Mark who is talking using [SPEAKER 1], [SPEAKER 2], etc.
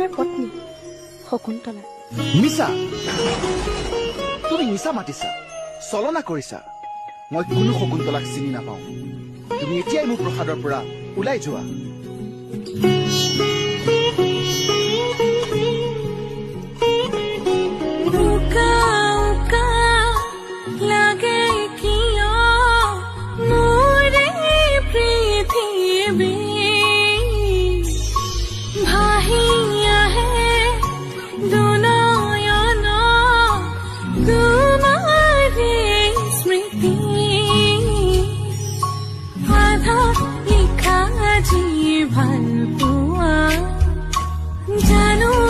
[SPEAKER 1] আপোনাৰ পত্নী শকুন্তলা।
[SPEAKER 2] মিছা, তুমি মিছা মাতিছা, চলনা কৰিছা। মই কোনো শকুন্তলাক চিনি নাপাওঁ। তুমি এতিয়াই মোৰ প্ৰসাদৰ পৰা ওলাই যোৱা।
[SPEAKER 3] ভাল পোৱা জানো